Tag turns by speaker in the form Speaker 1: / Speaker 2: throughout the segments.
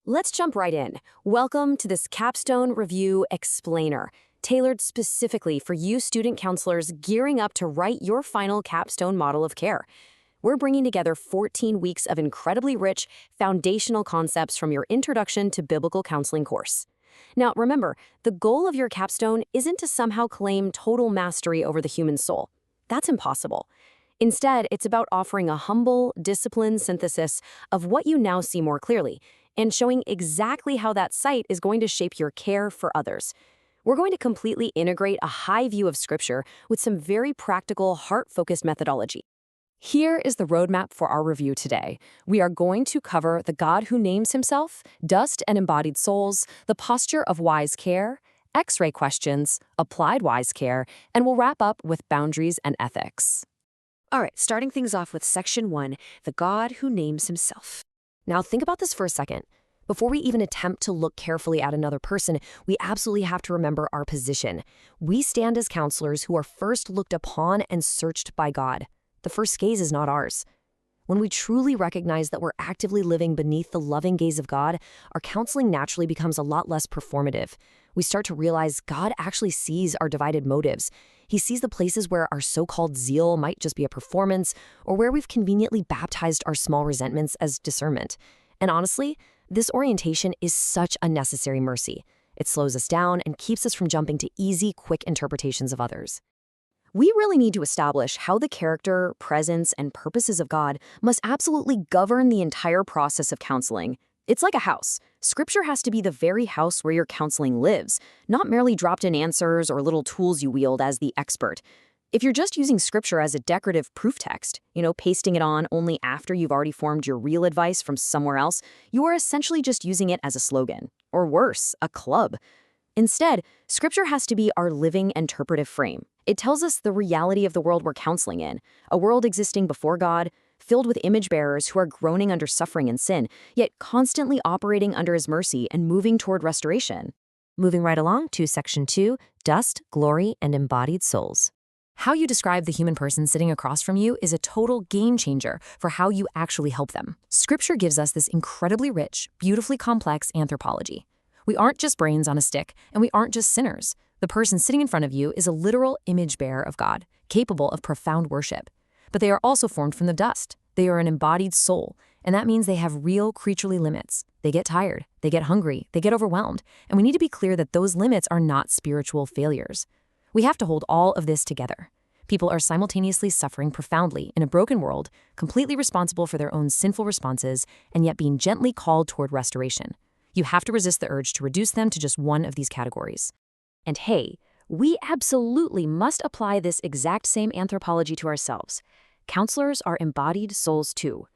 Speaker 1: Let's jump right in. Welcome to this Capstone Review Explainer, tailored specifically for you student counselors gearing up to write your final capstone model of care. We're bringing together 14 weeks of incredibly rich, foundational concepts from your Introduction to Biblical Counseling course. Now, remember, the goal of your capstone isn't to somehow claim total mastery over the human soul. That's impossible. Instead, it's about offering a humble, disciplined synthesis of what you now see more clearly, and showing exactly how that sight is going to shape your care for others. We're going to completely integrate a high view of Scripture with some very practical, heart-focused methodology. Here is the roadmap for our review today. We are going to cover the God who names himself, dust and embodied souls, the posture of wise care, X-ray questions, applied wise care, and we'll wrap up with boundaries and ethics. All right, starting things off with Section 1, the God who names himself. Now think about this for a second. Before we even attempt to look carefully at another person, we absolutely have to remember our position. We stand as counselors who are first looked upon and searched by God. The first gaze is not ours. When we truly recognize that we're actively living beneath the loving gaze of God, our counseling naturally becomes a lot less performative. We start to realize God actually sees our divided motives. He sees the places where our so-called zeal might just be a performance, or where we've conveniently baptized our small resentments as discernment. And honestly, this orientation is such a necessary mercy. It slows us down and keeps us from jumping to easy, quick interpretations of others. We really need to establish how the character, presence, and purposes of God must absolutely govern the entire process of counseling. It's like a house. Scripture has to be the very house where your counseling lives, not merely dropped-in answers or little tools you wield as the expert. If you're just using Scripture as a decorative proof text, pasting it on only after you've already formed your real advice from somewhere else, you are essentially just using it as a slogan, or worse, a club. Instead, Scripture has to be our living interpretive frame. It tells us the reality of the world we're counseling in, a world existing before God, filled with image bearers who are groaning under suffering and sin, yet constantly operating under his mercy and moving toward restoration. Moving right along to Section 2, Dust, Glory, and Embodied Souls. How you describe the human person sitting across from you is a total game changer for how you actually help them. Scripture gives us this incredibly rich, beautifully complex anthropology. We aren't just brains on a stick, and we aren't just sinners. The person sitting in front of you is a literal image bearer of God, capable of profound worship. But they are also formed from the dust. They are an embodied soul, and that means they have real creaturely limits. They get tired, they get hungry, they get overwhelmed, and we need to be clear that those limits are not spiritual failures. We have to hold all of this together. People are simultaneously suffering profoundly in a broken world, completely responsible for their own sinful responses, and yet being gently called toward restoration. You have to resist the urge to reduce them to just one of these categories. And hey, we absolutely must apply this exact same anthropology to ourselves. Counselors are embodied souls too.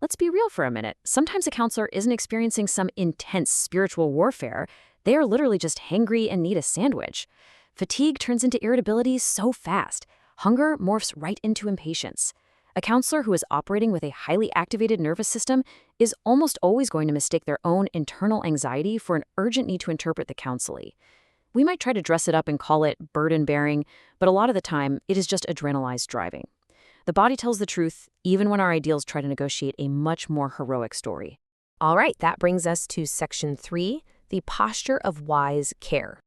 Speaker 1: Let's be real for a minute. Sometimes a counselor isn't experiencing some intense spiritual warfare. They are literally just hangry and need a sandwich. Fatigue turns into irritability so fast. Hunger morphs right into impatience. A counselor who is operating with a highly activated nervous system is almost always going to mistake their own internal anxiety for an urgent need to interpret the counselee. We might try to dress it up and call it burden-bearing, but a lot of the time, it is just adrenalized driving. The body tells the truth, even when our ideals try to negotiate a much more heroic story. All right, that brings us to Section 3, the posture of wise care.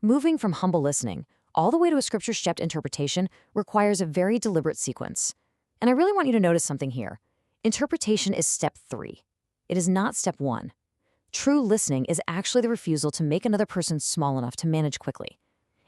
Speaker 1: Moving from humble listening all the way to a scripture-stepped interpretation requires a very deliberate sequence. And I really want you to notice something here. Interpretation is step 3. It is not step 1. True listening is actually the refusal to make another person small enough to manage quickly.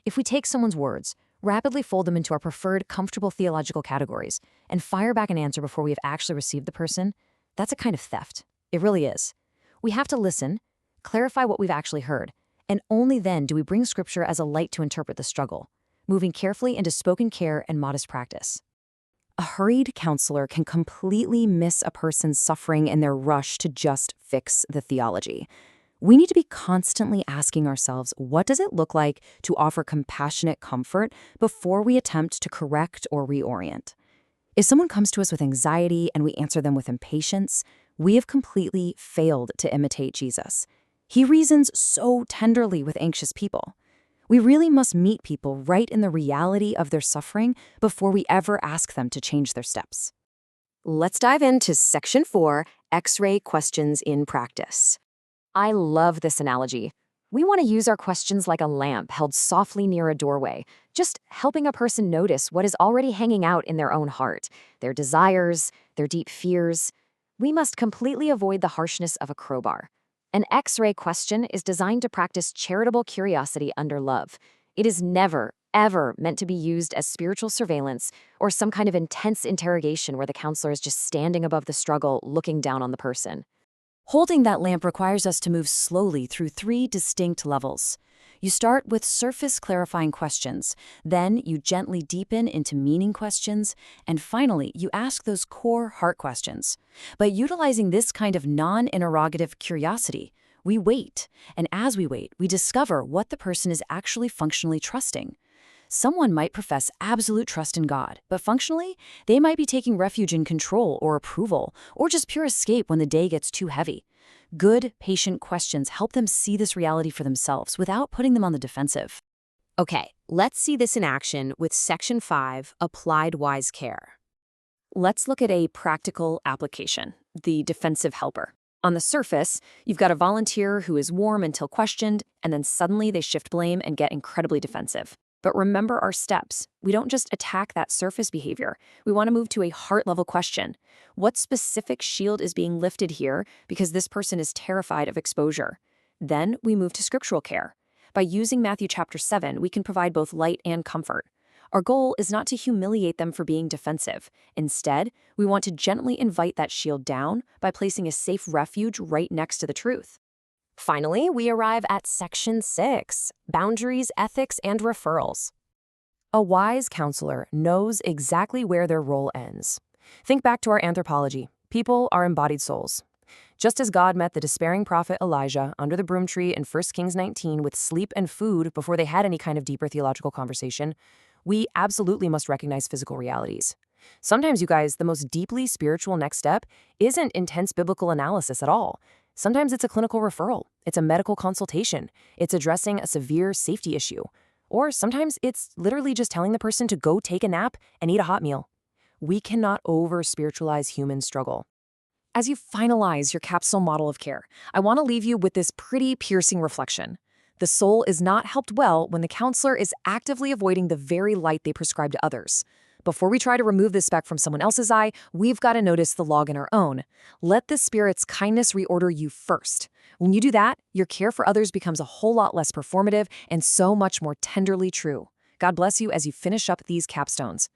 Speaker 1: If we take someone's words, rapidly fold them into our preferred comfortable theological categories, and fire back an answer before we have actually received the person, that's a kind of theft. It really is. We have to listen, clarify what we've actually heard, and only then do we bring Scripture as a light to interpret the struggle, moving carefully into spoken care and modest practice. A hurried counselor can completely miss a person's suffering in their rush to just fix the theology. We need to be constantly asking ourselves, what does it look like to offer compassionate comfort before we attempt to correct or reorient? If someone comes to us with anxiety and we answer them with impatience, we have completely failed to imitate Jesus. He reasons so tenderly with anxious people. We really must meet people right in the reality of their suffering before we ever ask them to change their steps. Let's dive into Section 4, X-ray questions in practice. I love this analogy. We want to use our questions like a lamp held softly near a doorway, just helping a person notice what is already hanging out in their own heart, their desires, their deep fears. We must completely avoid the harshness of a crowbar. An X-ray question is designed to practice charitable curiosity under love. It is never, ever meant to be used as spiritual surveillance or some kind of intense interrogation where the counselor is just standing above the struggle, looking down on the person. Holding that lamp requires us to move slowly through 3 distinct levels. You start with surface clarifying questions, then you gently deepen into meaning questions, and finally, you ask those core heart questions. By utilizing this kind of non-interrogative curiosity, we wait, and as we wait, we discover what the person is actually functionally trusting. Someone might profess absolute trust in God, but functionally, they might be taking refuge in control or approval, or just pure escape when the day gets too heavy. Good, patient questions help them see this reality for themselves without putting them on the defensive. Okay, let's see this in action with Section 5, Applied Wise Care. Let's look at a practical application, the defensive helper. On the surface, you've got a volunteer who is warm until questioned, and then suddenly they shift blame and get incredibly defensive. But remember our steps. We don't just attack that surface behavior. We want to move to a heart-level question. What specific shield is being lifted here because this person is terrified of exposure? Then we move to scriptural care. By using Matthew chapter 7, we can provide both light and comfort. Our goal is not to humiliate them for being defensive. Instead, we want to gently invite that shield down by placing a safe refuge right next to the truth. Finally, we arrive at Section 6, Boundaries, Ethics, and Referrals. A wise counselor knows exactly where their role ends. Think back to our anthropology. People are embodied souls. Just as God met the despairing prophet Elijah under the broom tree in 1 Kings 19 with sleep and food before they had any kind of deeper theological conversation, we absolutely must recognize physical realities. Sometimes, you guys, the most deeply spiritual next step isn't intense biblical analysis at all. Sometimes it's a clinical referral, it's a medical consultation, it's addressing a severe safety issue, or sometimes it's literally just telling the person to go take a nap and eat a hot meal. We cannot over-spiritualize human struggle. As you finalize your capsule model of care, I want to leave you with this pretty piercing reflection. The soul is not helped well when the counselor is actively avoiding the very light they prescribe to others. Before we try to remove the speck from someone else's eye, we've got to notice the log in our own. Let the Spirit's kindness reorder you first. When you do that, your care for others becomes a whole lot less performative and so much more tenderly true. God bless you as you finish up these capstones.